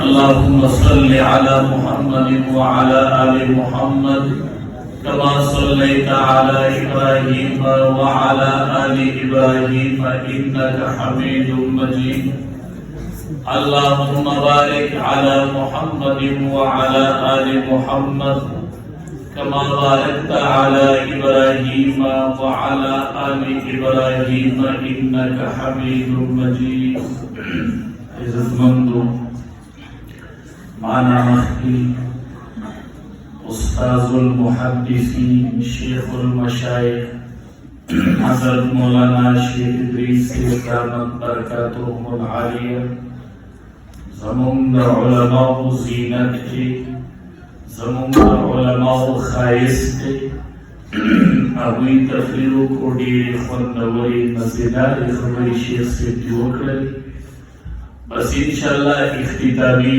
اللهم صل على محمد وعلى آل محمد كما صليت على إبراهيم وعلى آل إبراهيم إنك حميد مجيد اللهم بارك على محمد وعلى آل محمد كما باركت على إبراهيم وعلى آل إبراهيم إنك حميد مجيد عزتمندو معنا مخي أستاذ المحدثين شيخ المشايخ حضرت مولانا شیخ ادریس کی کرامت برکاتهم العالیہ زمون علماء زینت کی زمون علماء خائست کی ابوی تفریر کو ډیر خوندوري مزیدار خبرې شیخ سے وکړي بس انشاءاللہ اختتامی